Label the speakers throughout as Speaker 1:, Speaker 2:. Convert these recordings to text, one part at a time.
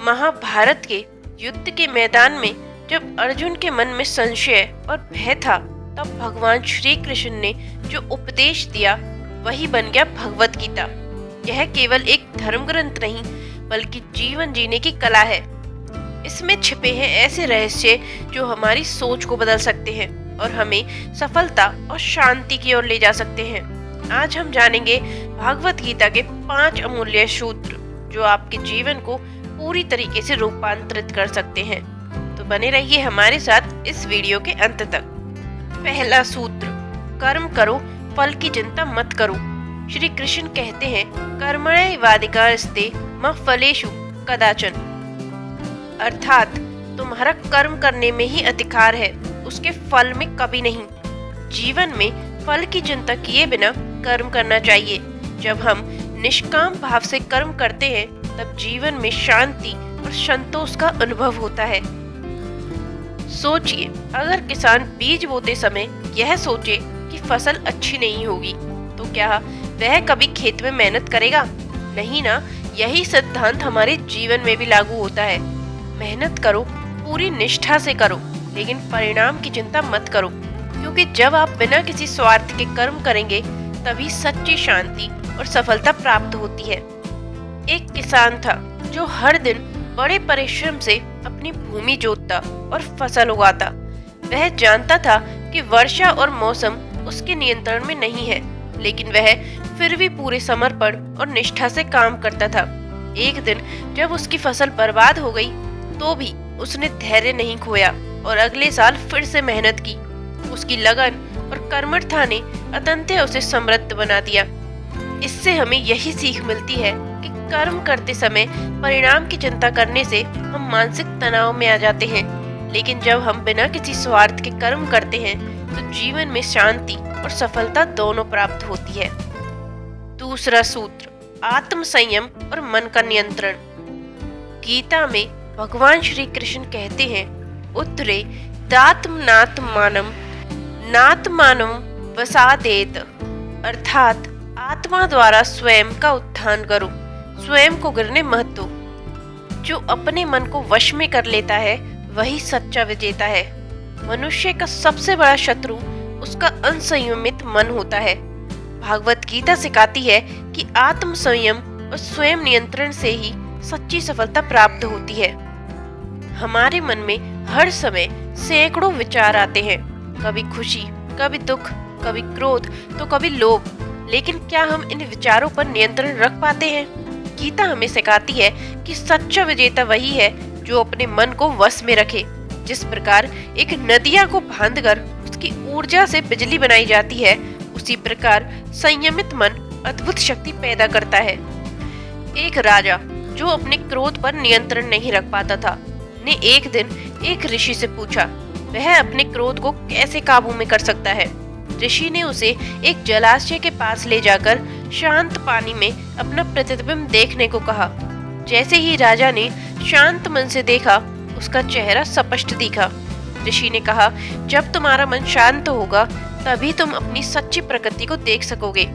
Speaker 1: महाभारत के युद्ध के मैदान में जब अर्जुन के मन में संशय और भय था, तब भगवान श्री कृष्ण ने जो उपदेश दिया वही बन गया भगवत गीता। यह केवल एक धर्म ग्रंथ नहीं, बल्कि जीवन जीने की कला है। इसमें छिपे हैं ऐसे रहस्य जो हमारी सोच को बदल सकते हैं और हमें सफलता और शांति की ओर ले जा सकते हैं। आज हम जानेंगे भागवत गीता के 5 अमूल्य सूत्र जो आपके जीवन को पूरी तरीके से रूपांतरित कर सकते हैं। तो बने रहिए हमारे साथ इस वीडियो के अंत तक। पहला सूत्र, कर्म करो, फल की चिंता मत करो। श्री कृष्ण कहते हैं, कर्मण्येवाधिकारस्ते मा फलेषु कदाचन। अर्थात तुम्हारा कर्म करने में ही अधिकार है, उसके फल में कभी नहीं। जीवन में फल की चिंता किए बिना कर्म करना चाहिए। जब हम निष्काम भाव से कर्म करते हैं, तब जीवन में शांति और संतोष का अनुभव होता है। सोचिए, अगर किसान बीज बोते समय यह सोचे कि फसल अच्छी नहीं होगी, तो क्या वह कभी खेत में मेहनत करेगा? नहीं ना। यही सिद्धांत हमारे जीवन में भी लागू होता है। मेहनत करो, पूरी निष्ठा से करो, लेकिन परिणाम की चिंता मत करो, क्योंकि जब आप बिना किसी स्वार्थ के कर्म करेंगे, तभी सच्ची शांति और सफलता प्राप्त होती है। एक किसान था जो हर दिन बड़े परिश्रम से अपनी भूमि जोतता और फसल उगाता। वह जानता था कि वर्षा और मौसम उसके नियंत्रण में नहीं है, लेकिन वह फिर भी पूरे समर्पण और निष्ठा से काम करता था। एक दिन जब उसकी फसल बर्बाद हो गई, तो भी उसने धैर्य नहीं खोया और अगले साल फिर से मेहनत की। उसकी लगन और कर्मठता ने अंततः उसे समृद्ध बना दिया। इससे हमें यही सीख मिलती है कि कर्म करते समय परिणाम की चिंता करने से हम मानसिक तनाव में आ जाते हैं, लेकिन जब हम बिना किसी स्वार्थ के कर्म करते हैं, तो जीवन में शांति और सफलता दोनों प्राप्त होती है। दूसरा सूत्र, आत्म संयम और मन का नियंत्रण। गीता में भगवान श्री कृष्ण कहते हैं, उत्तरे दात्मनात्मानम नात्मानम वसादेत। अर्थात आत्मा द्वारा स्वयं का उत्थान करो, स्वयं को गिरने मत दो। जो अपने मन को वश में कर लेता है, वही सच्चा विजेता है। मनुष्य का सबसे बड़ा शत्रु उसका अनसंयमित मन होता है। भागवत गीता सिखाती है कि आत्म संयम और स्वयं नियंत्रण से ही सच्ची सफलता प्राप्त होती है। हमारे मन में हर समय सैकड़ों विचार आते हैं, कभी खुशी, कभी दुख, कभी क्रोध, तो कभी लोभ। लेकिन क्या हम इन विचारों पर नियंत्रण रख पाते हैं? गीता हमें सिखाती है कि सच्चा विजेता वही है जो अपने मन को वश में रखे। जिस प्रकार एक नदिया को बांधकर उसकी ऊर्जा से बिजली बनाई जाती है, उसी प्रकार संयमित मन अद्भुत शक्ति पैदा करता है। एक राजा जो अपने क्रोध पर नियंत्रण नहीं रख पाता था, ने एक दिन एक ऋषि से पूछा, वह अपने क्रोध को कैसे काबू में कर सकता है। ऋषि ने उसे एक जलाशय के पास ले जाकर शांत पानी में अपना प्रतिबिंब देखने को कहा। जैसे ही राजा ने शांत मन से देखा, उसका चेहरा स्पष्ट दिखा। ऋषि ने कहा, जब तुम्हारा मन शांत होगा, तभी तुम अपनी सच्ची प्रकृति को देख सकोगे।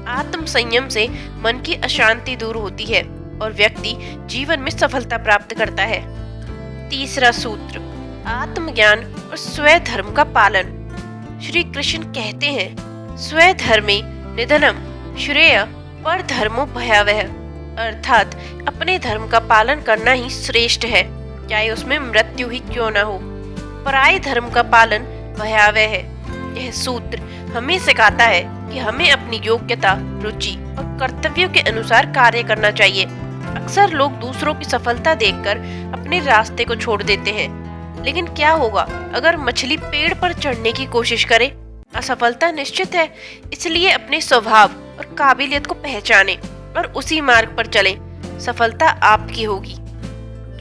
Speaker 1: आत्म संयम से मन की अशांति दूर होती है और व्यक्ति जीवन में सफलता प्राप्त करता है। तीसरा सूत्र, आत्मज्ञान और स्वधर्म का पालन। श्री कृष्ण कहते हैं, स्वधर्मे निधनम श्रेय पर धर्मो भयावह। अर्थात अपने धर्म का पालन करना ही श्रेष्ठ है, चाहे उसमें मृत्यु ही क्यों न हो। पराये धर्म का पालन भयावह है। यह सूत्र हमें सिखाता है कि हमें अपनी योग्यता, रुचि और कर्तव्यों के अनुसार कार्य करना चाहिए। अक्सर लोग दूसरों की सफलता देखकर अपने रास्ते को छोड़ देते हैं, लेकिन क्या होगा अगर मछली पेड़ पर चढ़ने की कोशिश करे? असफलता निश्चित है। इसलिए अपने स्वभाव और काबिलियत को पहचानें और उसी मार्ग पर चलें। सफलता आपकी होगी।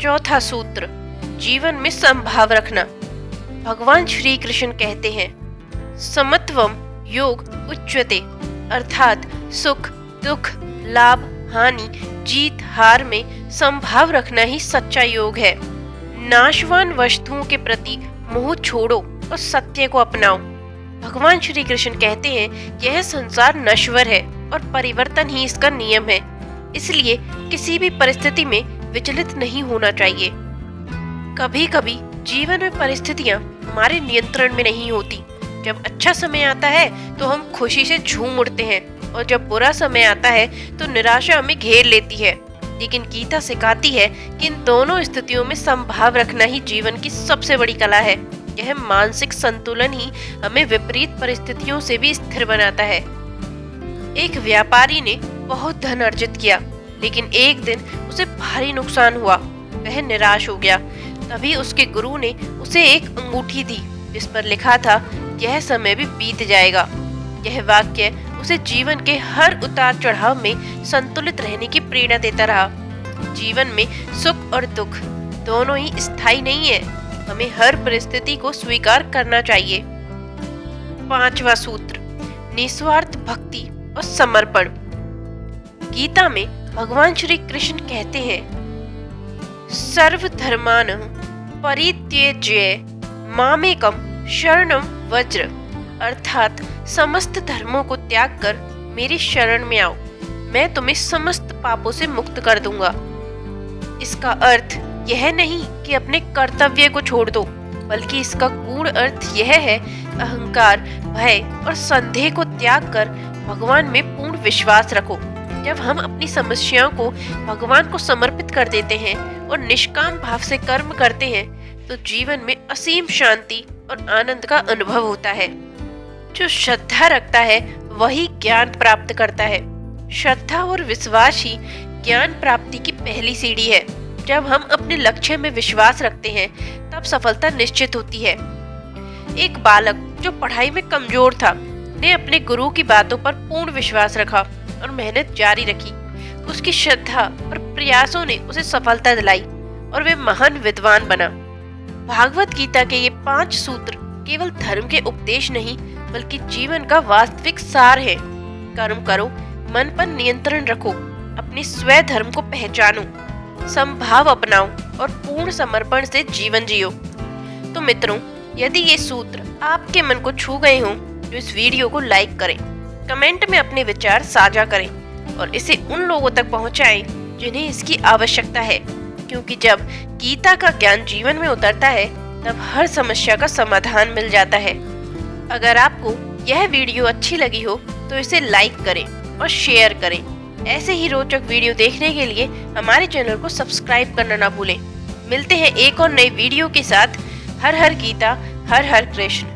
Speaker 1: चौथा सूत्र, जीवन में समभाव रखना। भगवान श्री कृष्ण कहते हैं, समत्वम योग उच्यते। अर्थात सुख, दुख, लाभ, हानि, जीत, हार में समभाव रखना ही सच्चा योग है। नाशवान वस्तुओं के प्रति मोह छोड़ो और सत्य को अपनाओ। भगवान श्री कृष्ण कहते हैं, यह संसार नश्वर है और परिवर्तन ही इसका नियम है। इसलिए किसी भी परिस्थिति में विचलित नहीं होना चाहिए। कभी कभी जीवन में परिस्थितियां हमारे नियंत्रण में नहीं होती। जब अच्छा समय आता है तो हम खुशी से झूम उठते हैं, और जब बुरा समय आता है तो निराशा हमें घेर लेती है। लेकिन गीता सिखाती है कि इन दोनों स्थितियों में संभाव रखना ही जीवन की सबसे बड़ी कला है। यह मानसिक संतुलन ही हमें विपरीत परिस्थितियों से भी स्थिर बनाता है। एक व्यापारी ने बहुत धन अर्जित किया, लेकिन एक दिन उसे भारी नुकसान हुआ। वह निराश हो गया। तभी उसके गुरु ने उसे एक अंगूठी दी जिस पर लिखा था, यह समय भी बीत जाएगा। यह वाक्य उसे जीवन के हर उतार चढ़ाव में संतुलित रहने की प्रेरणा देता रहा। जीवन में सुख और दुख दोनों ही स्थायी नहीं है। हमें हर परिस्थिति को स्वीकार करना चाहिए। 5वां सूत्र, निस्वार्थ भक्ति और समर्पण। गीता में भगवान श्री कृष्ण कहते हैं, सर्वधर्मान परित्यज्य मामेकम शरणम वज्र, अर्थात समस्त धर्मों को त्याग कर मेरी शरण में आओ, मैं तुम्हें समस्त पापों से मुक्त कर दूंगा। इसका अर्थ यह नहीं कि अपने कर्तव्य को छोड़ दो, बल्कि इसका गूढ़ अर्थ यह है, अहंकार, भय और संदेह को त्याग कर भगवान में पूर्ण विश्वास रखो। जब हम अपनी समस्याओं को भगवान को समर्पित कर देते हैं और निष्काम भाव से कर्म करते हैं, तो जीवन में असीम शांति और आनंद का अनुभव होता है। जो श्रद्धा रखता है वही ज्ञान प्राप्त करता है। श्रद्धा और विश्वास ही ज्ञान प्राप्ति की पहली सीढ़ी है। जब हम अपने लक्ष्य में विश्वास रखते हैं तब सफलता निश्चित होती है। एक बालक जो पढ़ाई में कमजोर था ने अपने गुरु की बातों पर पूर्ण विश्वास रखा और मेहनत जारी रखी। उसकी श्रद्धा और प्रयासों ने उसे सफलता दिलाई और वे महान विद्वान बना। भागवत गीता के ये 5 सूत्र केवल धर्म के उपदेश नहीं, बल्कि जीवन का वास्तविक सार है। कर्म करो, मन पर नियंत्रण रखो, अपने स्वयं धर्म को पहचानो, समभाव अपनाओ और पूर्ण समर्पण से जीवन जियो। तो मित्रों, यदि ये सूत्र आपके मन को छू गए हों तो इस वीडियो को लाइक करें, कमेंट में अपने विचार साझा करें और इसे उन लोगों तक पहुंचाएं जिन्हें इसकी आवश्यकता है, क्योंकि जब गीता का ज्ञान जीवन में उतरता है तब हर समस्या का समाधान मिल जाता है। अगर आपको यह वीडियो अच्छी लगी हो तो इसे लाइक करें और शेयर करें। ऐसे ही रोचक वीडियो देखने के लिए हमारे चैनल को सब्सक्राइब करना ना भूलें। मिलते हैं एक और नई वीडियो के साथ। हर हर गीता, हर हर कृष्ण।